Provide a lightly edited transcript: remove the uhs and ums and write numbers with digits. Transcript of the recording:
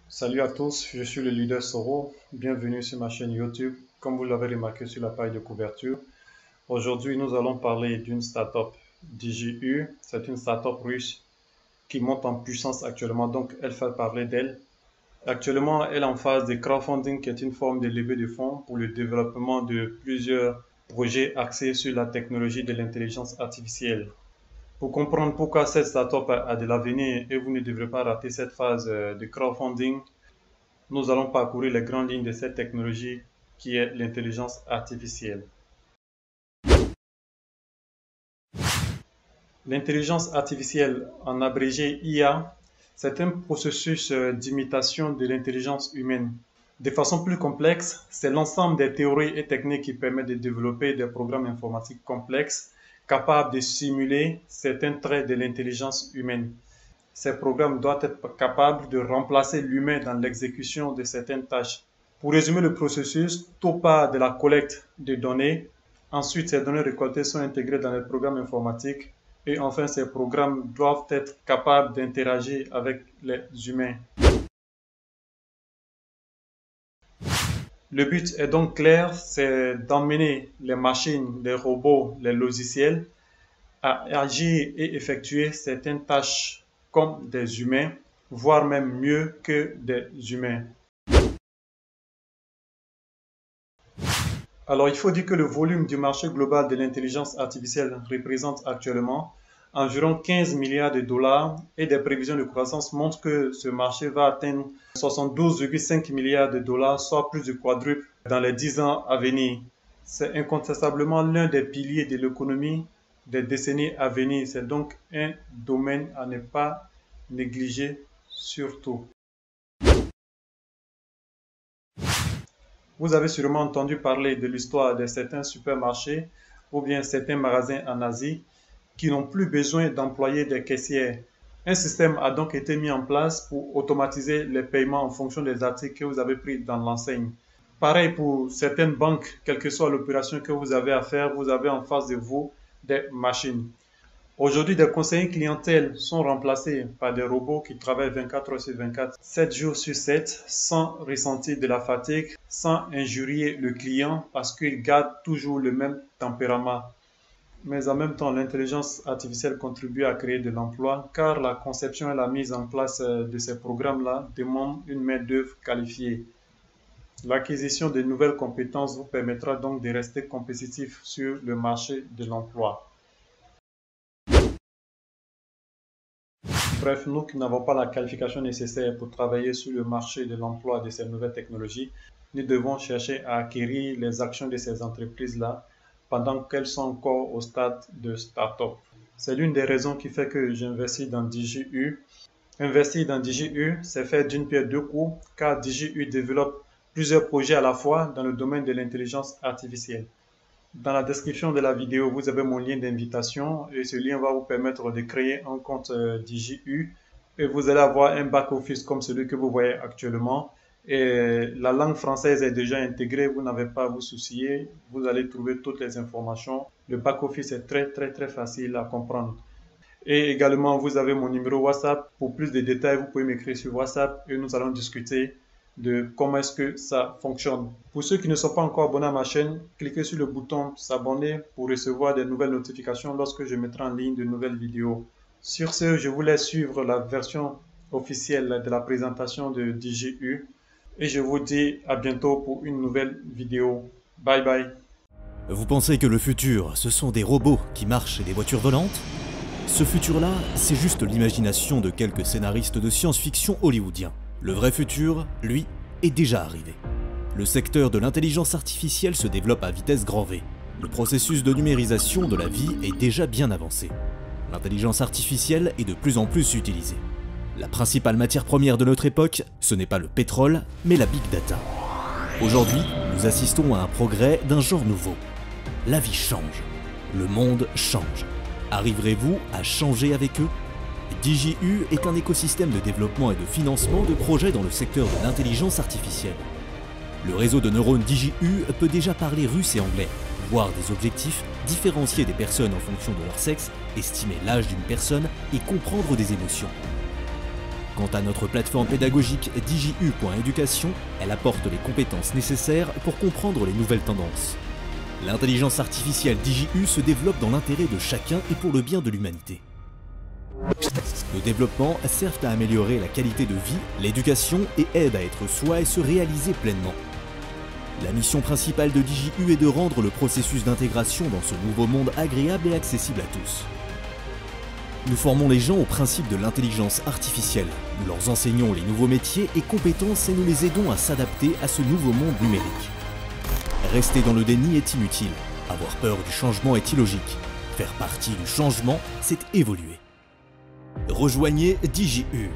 Salut à tous, je suis le leader Soro. Bienvenue sur ma chaîne YouTube. Comme vous l'avez remarqué sur la page de couverture, aujourd'hui nous allons parler d'une startup DJU. C'est une startup russe qui monte en puissance actuellement, donc elle fait parler d'elle. Actuellement, elle est en phase de crowdfunding, qui est une forme de levée de fonds pour le développement de plusieurs projets axés sur la technologie de l'intelligence artificielle. Pour comprendre pourquoi cette startup a de l'avenir et vous ne devrez pas rater cette phase de crowdfunding, nous allons parcourir les grandes lignes de cette technologie qui est l'intelligence artificielle. L'intelligence artificielle, en abrégé IA, c'est un processus d'imitation de l'intelligence humaine. De façon plus complexe, c'est l'ensemble des théories et techniques qui permettent de développer des programmes informatiques complexes capables de simuler certains traits de l'intelligence humaine. Ces programmes doivent être capables de remplacer l'humain dans l'exécution de certaines tâches. Pour résumer le processus, tout part de la collecte de données. Ensuite, ces données récoltées sont intégrées dans les programmes informatiques. Et enfin, ces programmes doivent être capables d'interagir avec les humains. Le but est donc clair, c'est d'emmener les machines, les robots, les logiciels à agir et effectuer certaines tâches comme des humains, voire même mieux que des humains. Alors, il faut dire que le volume du marché global de l'intelligence artificielle représente actuellement environ 15 milliards de dollars et des prévisions de croissance montrent que ce marché va atteindre 72,5 milliards de dollars, soit plus de quadruple dans les 10 ans à venir. C'est incontestablement l'un des piliers de l'économie des décennies à venir. C'est donc un domaine à ne pas négliger surtout. Vous avez sûrement entendu parler de l'histoire de certains supermarchés ou bien certains magasins en Asie qui n'ont plus besoin d'employer des caissières. Un système a donc été mis en place pour automatiser les paiements en fonction des articles que vous avez pris dans l'enseigne. Pareil pour certaines banques, quelle que soit l'opération que vous avez à faire, vous avez en face de vous des machines. Aujourd'hui, des conseillers clientèle sont remplacés par des robots qui travaillent 24 heures sur 24, 7 jours sur 7, sans ressentir de la fatigue, sans injurier le client parce qu'il garde toujours le même tempérament. Mais en même temps, l'intelligence artificielle contribue à créer de l'emploi car la conception et la mise en place de ces programmes-là demandent une main-d'œuvre qualifiée. L'acquisition de nouvelles compétences vous permettra donc de rester compétitif sur le marché de l'emploi. Bref, nous qui n'avons pas la qualification nécessaire pour travailler sur le marché de l'emploi de ces nouvelles technologies, nous devons chercher à acquérir les actions de ces entreprises-là pendant qu'elles sont encore au stade de start-up. C'est l'une des raisons qui fait que j'investis dans DJU. Investir dans DJU, c'est faire d'une pierre deux coups, car DJU développe plusieurs projets à la fois dans le domaine de l'intelligence artificielle. Dans la description de la vidéo, vous avez mon lien d'invitation et ce lien va vous permettre de créer un compte DJU et vous allez avoir un back-office comme celui que vous voyez actuellement. Et la langue française est déjà intégrée, vous n'avez pas à vous soucier, vous allez trouver toutes les informations. Le back-office est très facile à comprendre. Et également, vous avez mon numéro WhatsApp. Pour plus de détails, vous pouvez m'écrire sur WhatsApp et nous allons discuter de comment est-ce que ça fonctionne. Pour ceux qui ne sont pas encore abonnés à ma chaîne, cliquez sur le bouton s'abonner pour recevoir des nouvelles notifications lorsque je mettrai en ligne de nouvelles vidéos. Sur ce, je vous laisse suivre la version officielle de la présentation de DJU et je vous dis à bientôt pour une nouvelle vidéo. Bye bye. Vous pensez que le futur, ce sont des robots qui marchent et des voitures volantes? Ce futur-là, c'est juste l'imagination de quelques scénaristes de science-fiction hollywoodiens. Le vrai futur, lui, est déjà arrivé. Le secteur de l'intelligence artificielle se développe à vitesse grand V. Le processus de numérisation de la vie est déjà bien avancé. L'intelligence artificielle est de plus en plus utilisée. La principale matière première de notre époque, ce n'est pas le pétrole, mais la big data. Aujourd'hui, nous assistons à un progrès d'un genre nouveau. La vie change. Le monde change. Arriverez-vous à changer avec eux? DJU est un écosystème de développement et de financement de projets dans le secteur de l'intelligence artificielle. Le réseau de neurones DJU peut déjà parler russe et anglais, voir des objectifs, différencier des personnes en fonction de leur sexe, estimer l'âge d'une personne et comprendre des émotions. Quant à notre plateforme pédagogique DigiU.Éducation, elle apporte les compétences nécessaires pour comprendre les nouvelles tendances. L'intelligence artificielle DigiU se développe dans l'intérêt de chacun et pour le bien de l'humanité. Nos développements servent à améliorer la qualité de vie, l'éducation et aident à être soi et se réaliser pleinement. La mission principale de DigiU est de rendre le processus d'intégration dans ce nouveau monde agréable et accessible à tous. Nous formons les gens au principe de l'intelligence artificielle. Nous leur enseignons les nouveaux métiers et compétences et nous les aidons à s'adapter à ce nouveau monde numérique. Rester dans le déni est inutile. Avoir peur du changement est illogique. Faire partie du changement, c'est évoluer. Rejoignez DigiU.